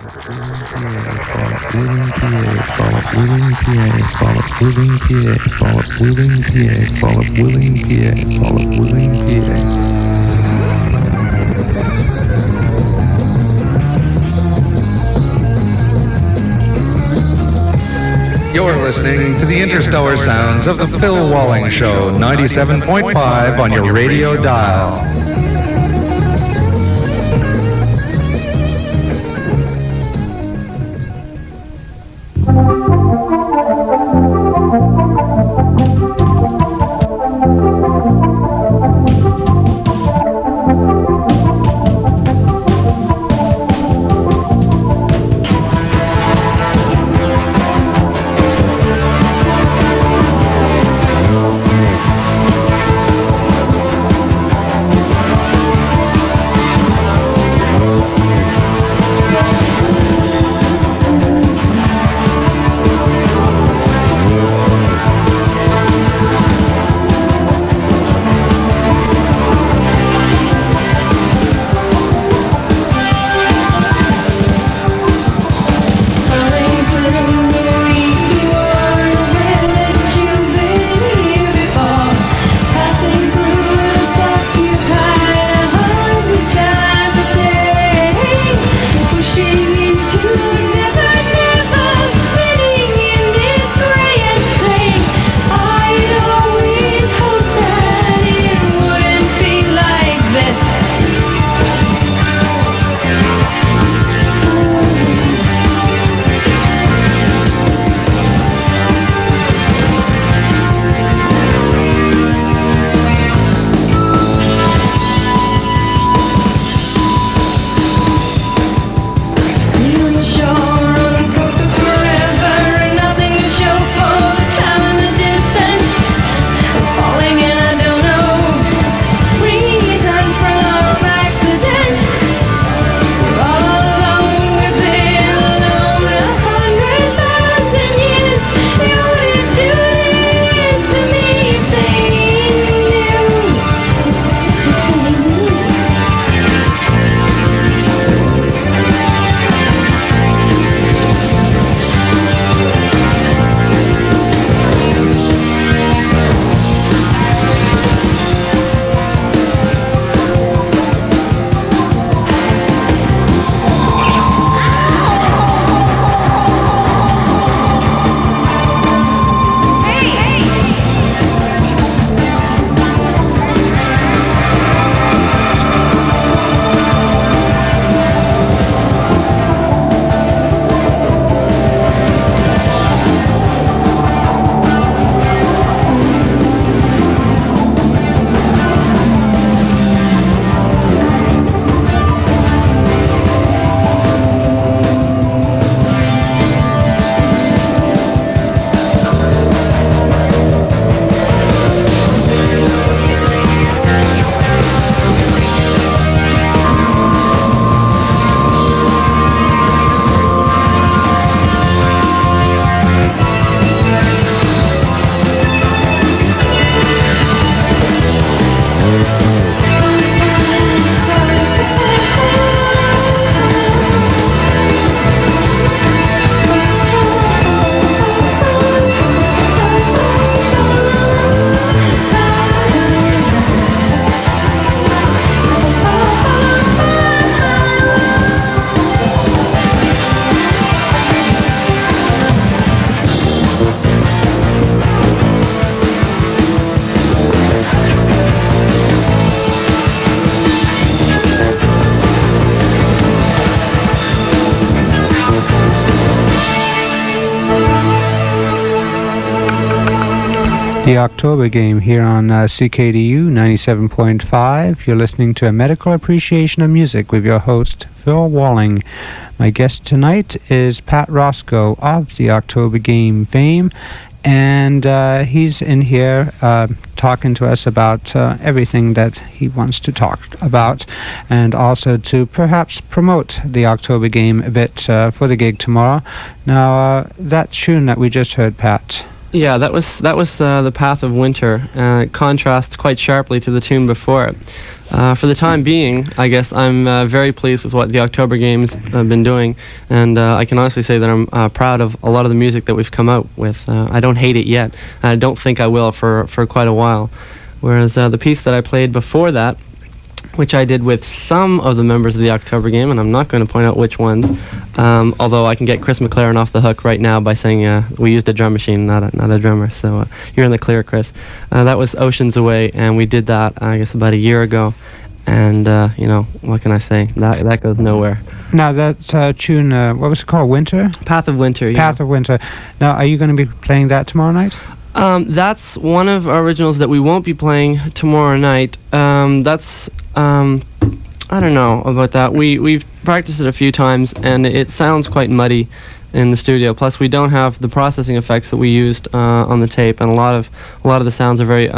Phollop Willing PA, Phollop Willing PA, Phollop Willing PA, Phollop Willing PA, Phollop Willing PA, Phollop Willing PA. You're listening to the interstellar sounds of the Phil Walling Show, 97.5 on your radio dial. The October Game here on CKDU 97.5. You're listening to a medical appreciation of music with your host, Phil Walling. My guest tonight is Pat Roscoe of the October Game fame, and he's in here talking to us about everything that he wants to talk about, and also to perhaps promote the October Game a bit for the gig tomorrow. Now, that tune that we just heard, Pat, Yeah, that was The Path of Winter. It contrasts quite sharply to the tune before it. For the time being, I guess I'm very pleased with what the October Games have been doing, and I can honestly say that I'm proud of a lot of the music that we've come out with. I don't hate it yet. I don't think I will for quite a while. Whereas the piece that I played before that, which I did with some of the members of the October Game, and I'm not going to point out which ones, although I can get Chris McLaren off the hook right now by saying we used a drum machine, not a drummer, so you're in the clear, Chris. That was Oceans Away, and we did that, I guess, about a year ago, and, what can I say? That goes nowhere. Now, that tune, what was it called, Winter? Path of Winter, yeah. Path of Winter. Now, are you going to be playing that tomorrow night? That's one of our originals that we won't be playing tomorrow night. I don't know about that. We've practiced it a few times, and it sounds quite muddy in the studio. Plus, we don't have the processing effects that we used on the tape, and a lot of the sounds are very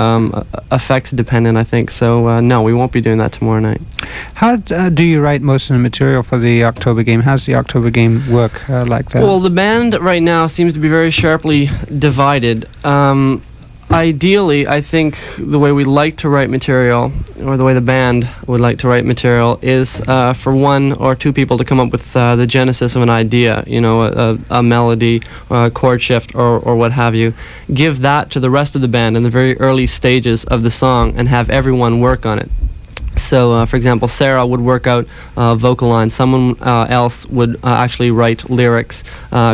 effects dependent, I think. So no, we won't be doing that tomorrow night. How do you write most of the material for the October Game? How's the October Game work like that? Well, the band right now seems to be very sharply divided. Ideally, I think the way we like to write material, or the way the band would like to write material, is for one or two people to come up with the genesis of an idea, a melody, a chord shift, or what have you. Give that to the rest of the band in the very early stages of the song and have everyone work on it. So, for example, Sarah would work out vocal lines. Someone else would actually write lyrics.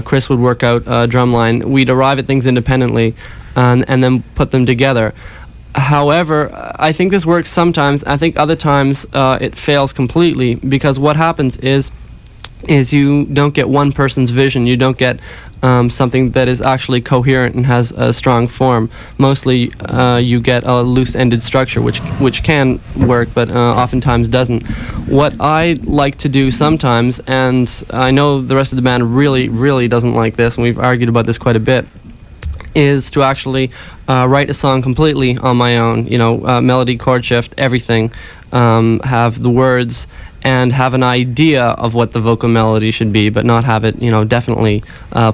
Chris would work out drum line. We'd arrive at things independently and then put them together. However, I think this works sometimes. I think other times it fails completely, because what happens is you don't get one person's vision. You don't get something that is actually coherent and has a strong form. Mostly you get a loose-ended structure, which can work, but oftentimes doesn't. What I like to do sometimes, and I know the rest of the band really, really doesn't like this, and we've argued about this quite a bit, is to actually write a song completely on my own, melody, chord shift, everything, have the words, and have an idea of what the vocal melody should be, but not have it, definitely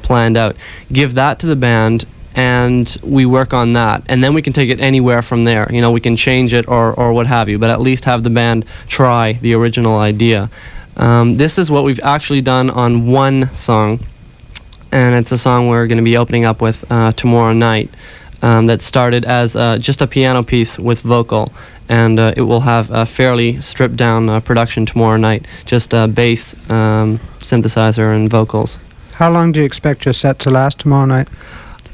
planned out. Give that to the band, and we work on that, and then we can take it anywhere from there. We can change it or what have you, but at least have the band try the original idea. This is what we've actually done on one song, and it's a song we're going to be opening up with tomorrow night. That started as just a piano piece with vocal, and it will have a fairly stripped down production tomorrow night, just bass, synthesizer, and vocals. How long do you expect your set to last tomorrow night?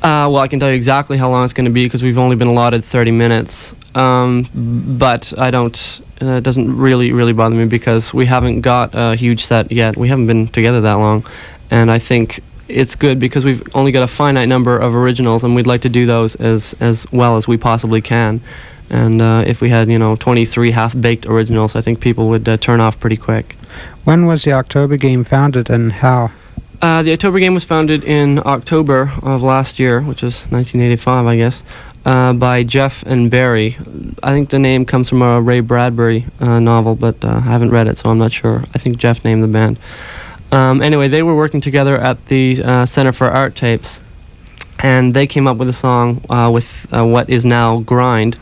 Well, I can tell you exactly how long it's going to be, because we've only been allotted 30 minutes. But I don't, it doesn't really bother me, because we haven't got a huge set yet. We haven't been together that long, and I think it's good because we've only got a finite number of originals, and we'd like to do those as well as we possibly can. And if we had 23 half-baked originals, I think people would turn off pretty quick. When was the October Game founded, and how? The October Game was founded in October of last year, which was 1985, I guess, by Jeff and Barry. I think the name comes from a Ray Bradbury novel, but I haven't read it, so I'm not sure. I think Jeff named the band. Anyway, they were working together at the Center for Art Tapes, and they came up with a song with what is now Grind,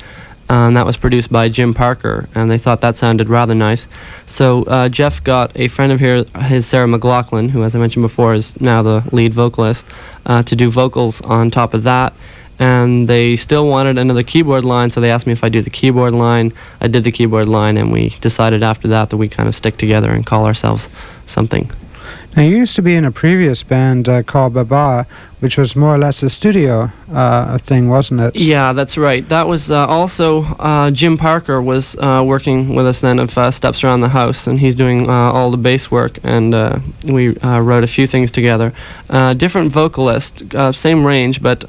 and that was produced by Jim Parker, and they thought that sounded rather nice. So Jeff got a friend of his, Sarah McLaughlin, who, as I mentioned before, is now the lead vocalist, to do vocals on top of that. And they still wanted another keyboard line, so they asked me if I'd do the keyboard line. I did the keyboard line, and we decided after that we kind of stick together and call ourselves something. Now, you used to be in a previous band called Baba, which was more or less a studio thing, wasn't it? Yeah, that's right. That was also Jim Parker was working with us then of Steps Around the House, and he's doing all the bass work, and we wrote a few things together. Different vocalist, same range, but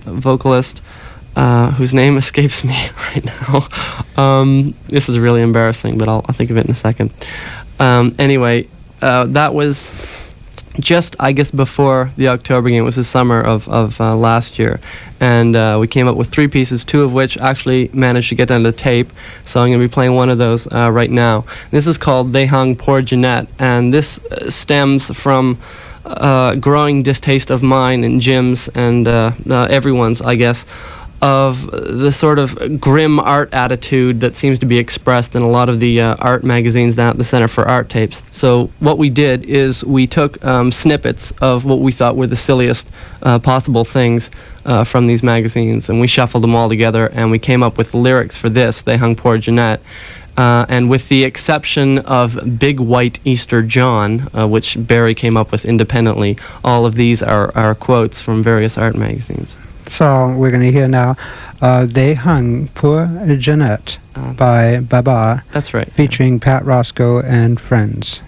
vocalist whose name escapes me right now. This is really embarrassing, but I'll think of it in a second. Anyway, that was just, I guess, before the October Game. It was the summer of last year, and we came up with 3 pieces, 2 of which actually managed to get down to tape, so I'm going to be playing one of those right now. This is called They Hung Poor Jeanette, and this stems from growing distaste of mine and Jim's and everyone's, I guess, of the sort of grim art attitude that seems to be expressed in a lot of the art magazines down at the Center for Art Tapes. So what we did is we took snippets of what we thought were the silliest possible things from these magazines, and we shuffled them all together, and we came up with lyrics for this, They Hung Poor Jeanette. And with the exception of Big White Easter John, which Barry came up with independently, all of these are quotes from various art magazines. So we're going to hear now They Hung Poor Jeanette by Baba. That's right. Featuring Pat Roscoe and friends.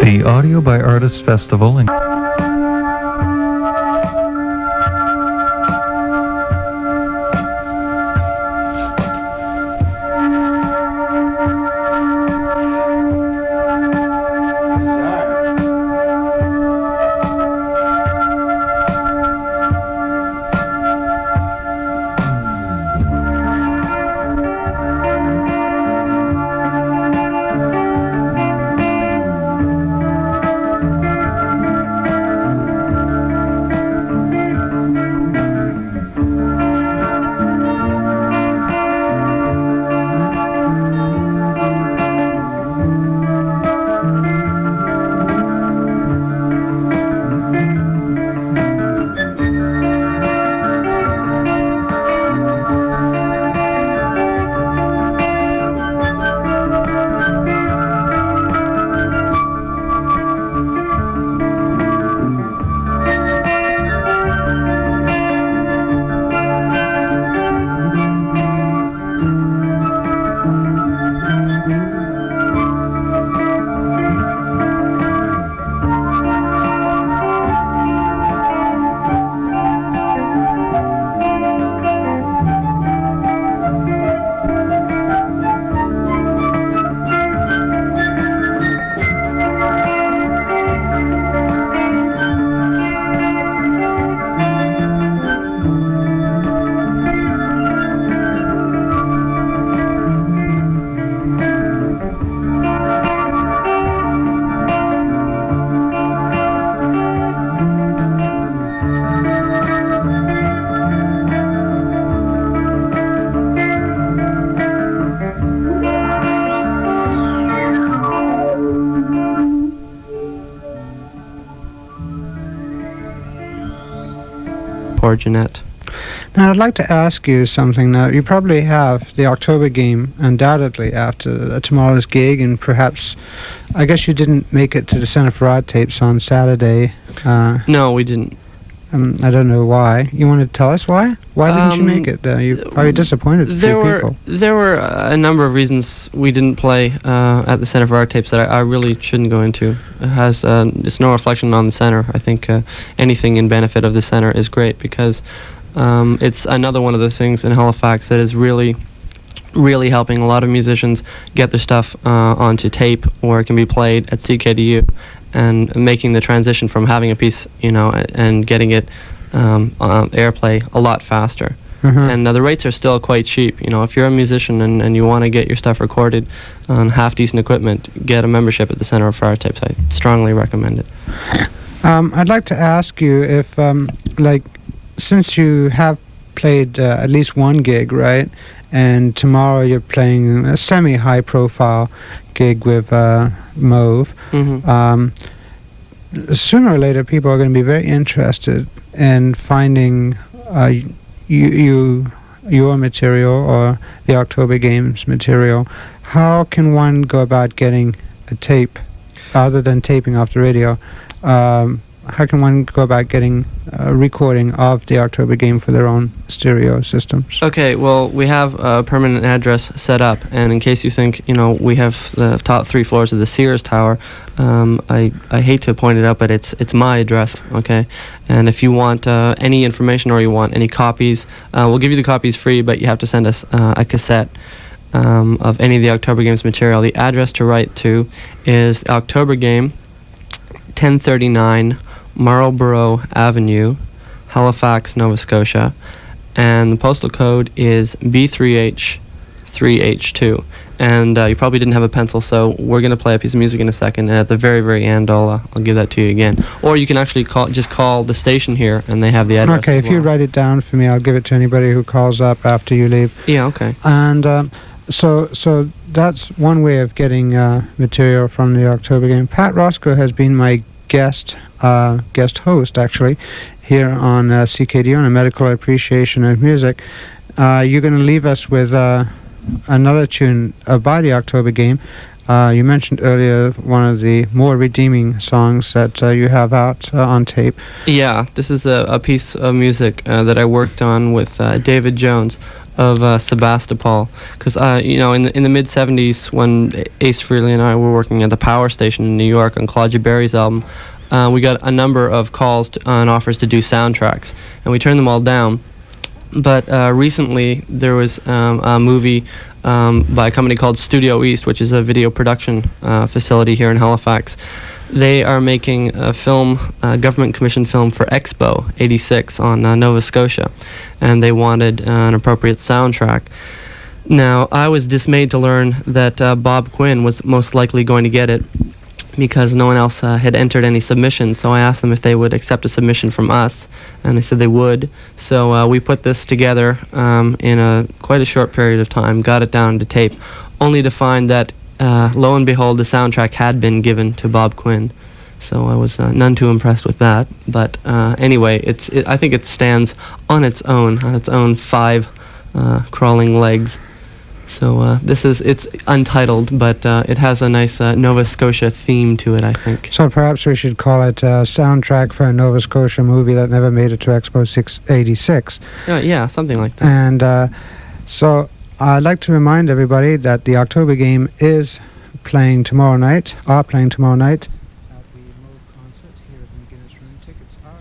The Audio by Artists Festival in Poor Jeanette. Now, I'd like to ask you something now. You probably have the October game undoubtedly after tomorrow's gig, and perhaps, I guess you didn't make it to the Centre for Art Tapes on Saturday. No, we didn't. I don't know why. You want to tell us why? Why didn't you make it? You're probably disappointed. People. There were a number of reasons we didn't play at the Centre for Art Tapes that I really shouldn't go into. It's no reflection on the Centre. I think anything in benefit of the Centre is great because it's another one of the things in Halifax that is really helping a lot of musicians get their stuff onto tape, or it can be played at CKDU, and making the transition from having a piece, and getting it airplay a lot faster. And the rates are still quite cheap. If you're a musician and you want to get your stuff recorded on half-decent equipment, get a membership at the Centre for Art Tapes. I strongly recommend it. I'd like to ask you if, since you have played at least one gig, right? And tomorrow you're playing a semi-high-profile gig with Mauve. Sooner or later, people are going to be very interested in finding your material or the October Games material. How can one go about getting a tape, other than taping off the radio? one go about getting a recording of the October game for their own stereo systems? Okay, well, we have a permanent address set up, and in case you think, we have the top 3 floors of the Sears Tower, I hate to point it out, but it's my address, okay? And if you want any information or you want any copies, we'll give you the copies free, but you have to send us a cassette of any of the October Games material. The address to write to is October Game, 1039 Marlborough Avenue, Halifax, Nova Scotia, and the postal code is B3H3H2. And you probably didn't have a pencil, so we're going to play a piece of music in a second, and at the very, very end, I'll give that to you again. Or you can actually call the station here, and they have the address. Okay, if you write it down for me, I'll give it to anybody who calls up after you leave. Yeah, okay. And so that's one way of getting material from the October game. Pat Roscoe has been my guest host, actually, here on CKDU on a medical appreciation of music. You're going to leave us with another tune by the October game. You mentioned earlier one of the more redeeming songs that you have out on tape. Yeah, this is a piece of music that I worked on with David Jones of Sebastopol, because in the mid 70s, when Ace Frehley and I were working at the power station in New York on Claudia Berry's album, we got a number of calls and offers to do soundtracks, and we turned them all down. But recently there was a movie by a company called Studio East, which is a video production facility here in Halifax. They are making a film, a government-commissioned film for Expo 86 on Nova Scotia, and they wanted an appropriate soundtrack. Now, I was dismayed to learn that Bob Quinn was most likely going to get it, because no one else had entered any submissions, so I asked them if they would accept a submission from us, and they said they would. So we put this together in quite a short period of time, got it down to tape, only to find that lo and behold, the soundtrack had been given to Bob Quinn. So I was none too impressed with that. But anyway, I think it stands on its own 5 crawling legs. So it's untitled, but it has a nice Nova Scotia theme to it, I think. So perhaps we should call it a soundtrack for a Nova Scotia movie that never made it to Expo 686. Yeah, something like that. And so I'd like to remind everybody that the October game is playing tomorrow night, at the Mo concert here at the McGuinness Room. Tickets are...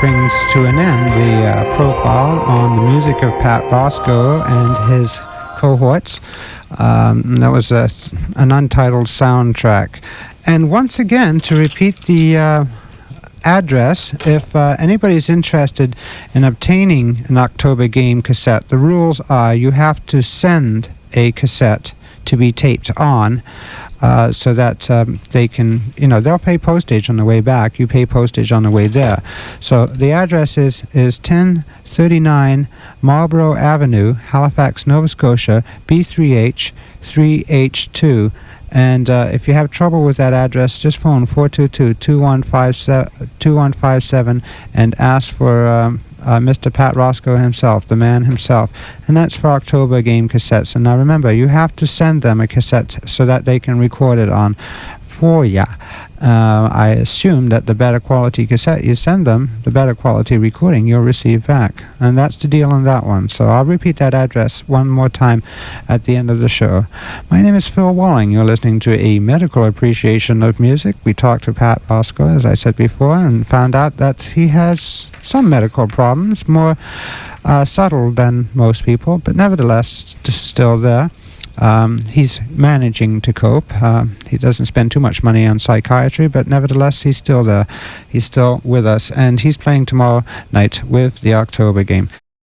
brings to an end the profile on the music of Pat Roscoe and his cohorts. That was an untitled soundtrack. And once again, to repeat the address, if anybody's interested in obtaining an October Game cassette, the rules are you have to send a cassette to be taped on, so that they can, they'll pay postage on the way back. You pay postage on the way there. So the address is 1039 Marlborough Avenue, Halifax, Nova Scotia, B3H 3H2. And if you have trouble with that address, just phone 422-2157 and ask for Mr. Pat Roscoe himself, the man himself. And that's for October Game cassettes. And now remember, you have to send them a cassette so that they can record it on for ya. I assume that the better quality cassette you send them, the better quality recording you'll receive back. And that's the deal on that one. So I'll repeat that address one more time at the end of the show. My name is Phil Walling. You're listening to a medical appreciation of music. We talked to Pat Roscoe, as I said before, and found out that he has some medical problems, more subtle than most people, but nevertheless still there. He's managing to cope. He doesn't spend too much money on psychiatry, but nevertheless, he's still there. He's still with us, and he's playing tomorrow night with the October Game.